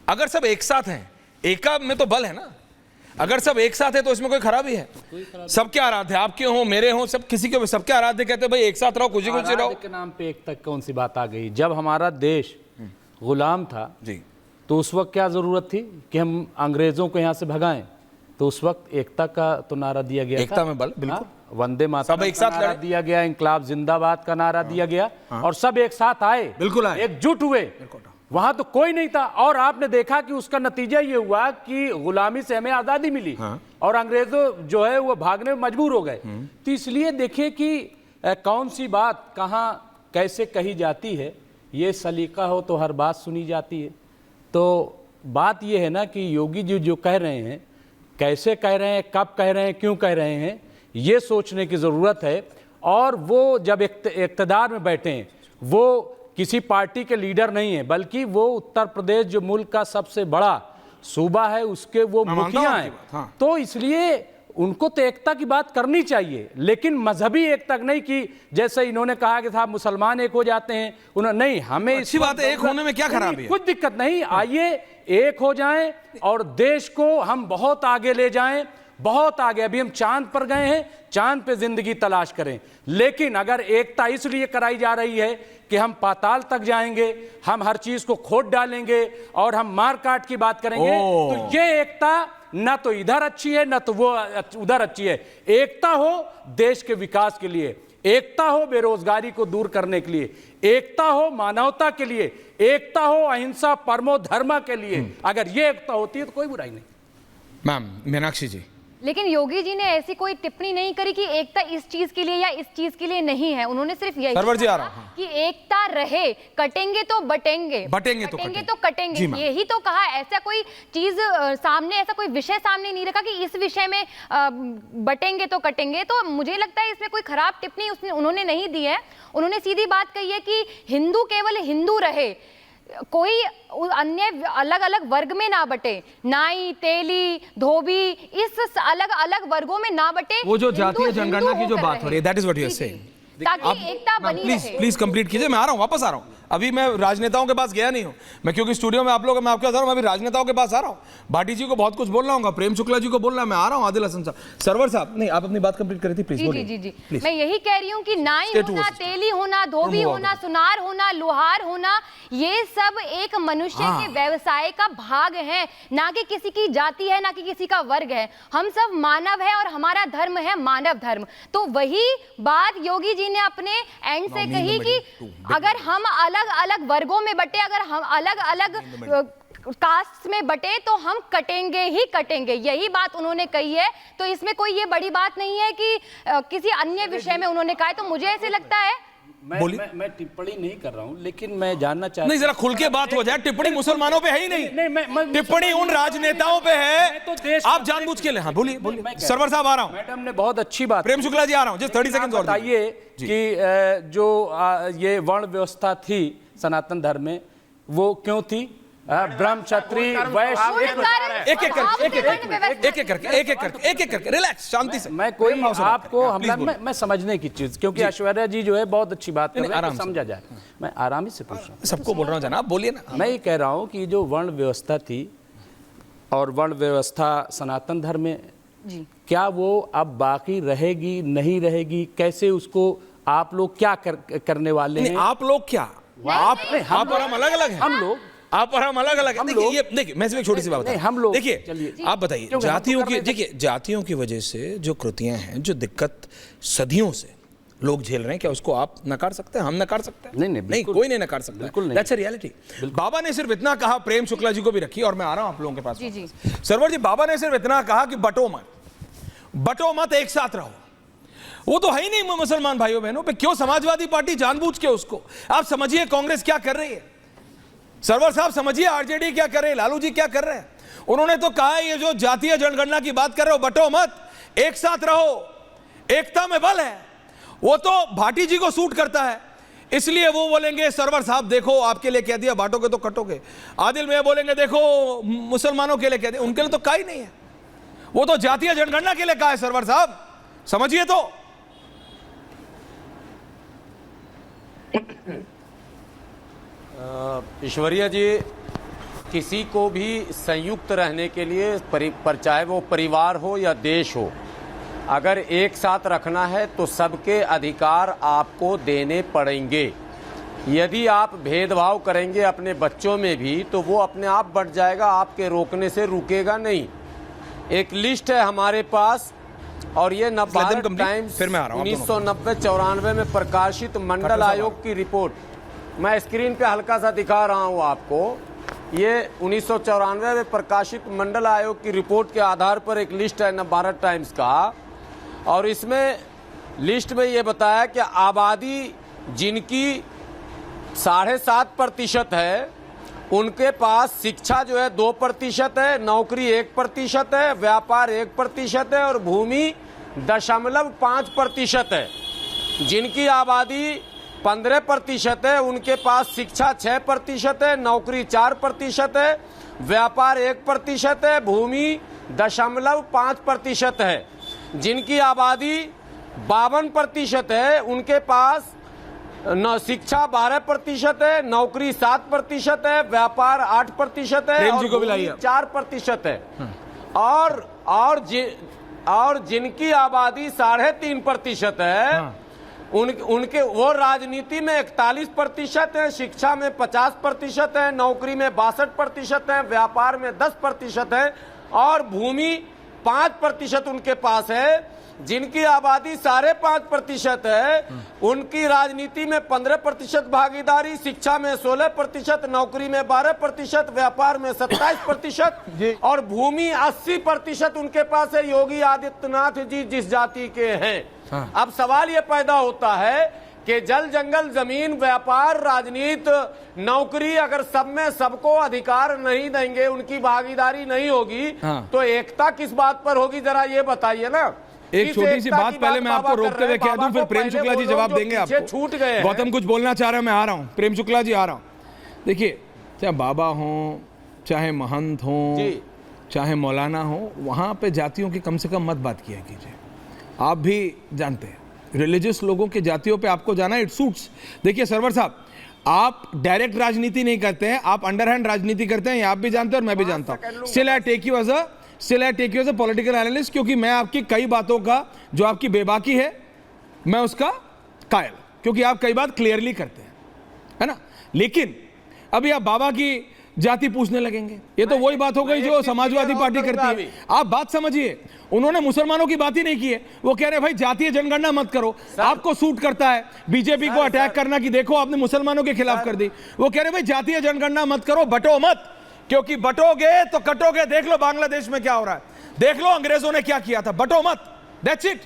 अगर सब एक साथ हैं, एका में तो बल है ना, अगर सब एक साथ है तो इसमें कोई खराबी है? सबके आराध्य, आपके हो मेरे हो, सब किसी के, सबके आराध्य कहते हैं भाई एक साथ रहो, खुशी खुशी रहो। के नाम पे एक तक कौन सी बात आ गई? जब हमारा देश गुलाम था जी, तो उस वक्त क्या जरूरत थी कि हम अंग्रेजों को यहाँ से भगाएं? तो उस वक्त एकता का तो नारा दिया गया, एकता में बल, बिल्कुल। वंदे मातरम सब एक का साथ नारा लड़े। दिया गया, इंकलाब जिंदाबाद का नारा दिया गया, और सब एक साथ आए, बिल्कुल आए, एकजुट हुए। वहां तो कोई नहीं था, और आपने देखा कि उसका नतीजा ये हुआ कि गुलामी से हमें आजादी मिली, और अंग्रेजों जो है वो भागने में मजबूर हो गए। तो इसलिए देखिए कि कौन सी बात कहाँ कैसे कही जाती है, ये सलीका हो तो हर बात सुनी जाती है। तो बात ये है ना कि योगी जी जो कह रहे हैं, कैसे कह रहे हैं, कब कह रहे हैं, क्यों कह रहे हैं, ये सोचने की ज़रूरत है। और वो जब इक़्तिदार में बैठे हैं, वो किसी पार्टी के लीडर नहीं है, बल्कि वो उत्तर प्रदेश जो मुल्क का सबसे बड़ा सूबा है उसके वो मुखिया हैं। तो इसलिए उनको तो एकता की बात करनी चाहिए, लेकिन मजहबी एकता नहीं कि जैसे इन्होंने कहा कि साहब मुसलमान एक हो जाते हैं, उन्होंने नहीं, हमें अच्छी बात है, एक होने में क्या खराबी है? कुछ दिक्कत नहीं, आइए एक हो जाएं और देश को हम बहुत आगे ले जाएं, बहुत आगे। अभी हम चांद पर गए हैं, चांद पे जिंदगी तलाश करें। लेकिन अगर एकता इसलिए कराई जा रही है कि हम पाताल तक जाएंगे, हम हर चीज को खोद डालेंगे और हम मार काट की बात करेंगे, तो ये एकता ना तो इधर अच्छी है ना तो वो उधर अच्छी है। एकता हो देश के विकास के लिए, एकता हो बेरोजगारी को दूर करने के लिए, एकता हो मानवता के लिए, एकता हो अहिंसा परमो धर्म के लिए। अगर ये एकता होती है तो कोई बुराई नहीं। मैम मीनाक्षी जी, लेकिन योगी जी ने ऐसी कोई टिप्पणी नहीं करी कि एकता इस चीज के लिए या इस चीज के लिए नहीं है। उन्होंने सिर्फ यही कहा कि एकता रहे, कटेंगे तो बटेंगे, बटेंगे तो कटेंगे, यही तो कहा। ऐसा कोई चीज सामने, ऐसा कोई विषय सामने नहीं रखा कि इस विषय में बटेंगे तो कटेंगे। तो मुझे लगता है इसमें कोई खराब टिप्पणी उन्होंने नहीं दी है। उन्होंने सीधी बात कही है कि हिंदू केवल हिंदू रहे, कोई अन्य अलग अलग वर्ग में ना बटे, नाई, तेली, धोबी, इस अलग अलग वर्गों में ना बटे। वो जो जातीय जनगणना की जो बात हो रही है, that is what you are saying, ताकि एकता बनी रहे। प्लीज कंप्लीट कीजिए, मैं आ रहा हूं, वापस आ रहा हूं। अभी मैं राजनेताओं के पास गया नहीं हूं, मैं क्योंकि स्टूडियो में आप लोग, मैं आपके साथ, मैं अभी राजनेताओं के पास आ रहा हूं। भाटी जी को बहुत कुछ बोलना होगा, प्रेम शुक्ला जी को बोलना, मैं आ रहा हूं। आदिल हसन साहब, सरवर साहब, नहीं आप अपनी बात कंप्लीट करी थी, प्लीज बोलिए। जी जी जी, मैं यही कह रही हूँ कि नाई होना, तेली होना, धोबी होना, सुनार होना, लोहार होना, ये सब एक मनुष्य के व्यवसाय का भाग है, ना कि किसी की जाति है, ना कि किसी का वर्ग है। हम सब मानव है और हमारा धर्म है मानव धर्म। तो वही बात योगी जी ने अपने एंड से कही कि अगर हम अलग अलग वर्गों में बटे, अगर हम अलग अलग कास्ट में बटे तो हम कटेंगे ही कटेंगे, यही बात उन्होंने कही है। तो इसमें कोई ये बड़ी बात नहीं है कि किसी अन्य विषय में उन्होंने कहा है। तो मुझे ऐसे लगता है, मैं टिप्पणी नहीं कर रहा हूं, लेकिन मैं जानना चाहता हूं, नहीं जरा खुल के बात हो जाए। टिप्पणी मुसलमानों पे है ही नहीं, टिप्पणी उन राजनेताओं पे है। आप जानबूझ के ले, हाँ बोलिए बोलिए। सरवर साहब आ रहा हूं। मैडम ने बहुत अच्छी बात, प्रेम शुक्ला जी आ रहा हूं, जस्ट 30 सेकंड और बताइए कि जो ये वर्ण व्यवस्था थी सनातन धर्म में, वो क्यों थी? ब्रह्म क्षत्रिय वैश्य, एक एक करके रिलैक्स, शांति से। मैं कोई आपको हमला मैं समझने की चीज, क्योंकि ऐश्वर्या जी जो है बहुत अच्छी बात कर रहे हैं, समझा जाए। मैं आराम से पूछ रहा हूँ, सबको बोल रहा हूँ जनाब, बोलिए ना। मैं ये कह रहा हूँ कि जो वर्ण व्यवस्था थी और वर्ण व्यवस्था सनातन धर्म में, क्या वो अब बाकी रहेगी नहीं रहेगी? कैसे उसको आप लोग क्या करने वाले हैं? आप लोग क्या, आप और हम अलग अलग हैं। हम लोग, आप और हम अलग अलग हैं। देखिए ये देखिए, मैं एक छोटी सी बात बताऊं, हम लोग, देखिए आप बताइए, जातियों की, देखिए जातियों की वजह से जो कृतियां हैं, जो दिक्कत सदियों से लोग झेल रहे हैं, क्या उसको आप नकार सकते हैं? हम नकार सकते हैं? नहीं, कोई नहीं नकार सकता। That's a reality. बाबा ने सिर्फ इतना कहा, प्रेम शुक्ला जी को भी रखी, और मैं आ रहा हूं आप लोगों के पास। सरवर जी, बाबा ने सिर्फ इतना कहा कि बटो मत, एक साथ रहो। वो तो है ही नहीं मुसलमान भाइयों बहनों पे, क्यों समाजवादी पार्टी जानबूझ के उसको? आप समझिए कांग्रेस क्या कर रही है, सरवर साहब समझिए आरजेडी क्या कर रहे हैं, लालू जी क्या कर रहे हैं। उन्होंने तो कहा है, ये जो जातीय जनगणना की बात कर रहे हो, बटो मत, एक साथ रहो, एकता में बल है। वो तो भाटी जी को सूट करता है, इसलिए वो बोलेंगे सरवर साहब देखो आपके लिए कह दिया, बांटोगे तो कटोगे। आदिल में बोलेंगे देखो मुसलमानों के लिए कह दिया, उनके लिए तो कहा ही नहीं है, वो तो जातीय जनगणना के लिए कहा है। सरवर साहब समझिए तो। ईश्वरिया जी, किसी को भी संयुक्त रहने के लिए चाहे वो परिवार हो या देश हो, अगर एक साथ रखना है तो सबके अधिकार आपको देने पड़ेंगे। यदि आप भेदभाव करेंगे अपने बच्चों में भी तो वो अपने आप बढ़ जाएगा, आपके रोकने से रुकेगा नहीं। एक लिस्ट है हमारे पास और ये नवभारत टाइम्स 1990-94 में प्रकाशित मंडल आयोग की रिपोर्ट, मैं स्क्रीन पे हल्का सा दिखा रहा हूँ आपको। ये 1994 में प्रकाशित मंडल आयोग की रिपोर्ट के आधार पर एक लिस्ट है नवभारत टाइम्स का, और इसमें लिस्ट में ये बताया कि आबादी जिनकी 7.5% है उनके पास शिक्षा जो है 2% है, नौकरी 1% है, व्यापार 1% है और भूमि 0.5% है। जिनकी आबादी 15% है उनके पास शिक्षा 6% है, नौकरी 4% है, व्यापार 1% है, भूमि 0.5% है। जिनकी आबादी 52% है उनके पास शिक्षा 12% है, नौकरी 7% है, व्यापार 8% है और भूमि 4% है। और जिनकी आबादी 3.5% है उनके वो राजनीति में 41% है, शिक्षा में 50% है, नौकरी में 62% है, व्यापार में 10% है और भूमि 5% उनके पास है। जिनकी आबादी 5.5% है उनकी राजनीति में 15% भागीदारी, शिक्षा में 16%, नौकरी में 12%, व्यापार में 27% और भूमि 80% उनके पास है। योगी आदित्यनाथ जी जिस जाति के हैं। हाँ। अब सवाल ये पैदा होता है कि जल जंगल जमीन व्यापार राजनीति नौकरी अगर सब में सबको अधिकार नहीं देंगे, उनकी भागीदारी नहीं होगी। हाँ। तो एकता किस बात पर होगी, जरा ये बताइए ना। एक छोटी सी बात पहले मैं आपको रोकते हुए कह दूं, फिर प्रेम शुक्ला जी जवाब देंगे आपको। छूट गए गौतम कुछ बोलना चाह रहे हैं, मैं आ रहा हूं। प्रेम शुक्ला जी आ रहा हूं। देखिए, चाहे बाबा हो, चाहे महंत हो, चाहे मौलाना हो, वहां पे जातियों की कम से कम मत बात किया कीजिए। आप भी जानते हैं रिलीजियस लोगों के जातियों पे आपको जाना इट सूट्स। देखिए सरवर साहब, आप डायरेक्ट राजनीति नहीं करते हैं, आप अंडरहैंड राजनीति करते हैं, ये आप भी जानते हैं और मैं भी जानता हूं। Still I take you as a political analyst, क्योंकि मैं आपकी कई बातों का जो आपकी बेबाकी है मैं उसका कायल, क्योंकि आप कई बात क्लियरली करते हैं, है ना। लेकिन अभी आप बाबा की जाति पूछने लगेंगे, ये तो वही बात हो गई जो समाजवादी पार्टी करती है। आप बात समझिए, उन्होंने मुसलमानों की बात ही नहीं की है। वो कह रहे भाई जातीय जनगणना मत करो, आपको सूट करता है बीजेपी को अटैक करना कि देखो आपने मुसलमानों के खिलाफ कर दी। वो कह रहे भाई जातीय जनगणना मत करो, बटो मत, क्योंकि बटोगे तो कटोगे। देख लो बांग्लादेश में क्या हो रहा है, देख लो अंग्रेजों ने क्या किया था, बटो मत, दैट्स इट।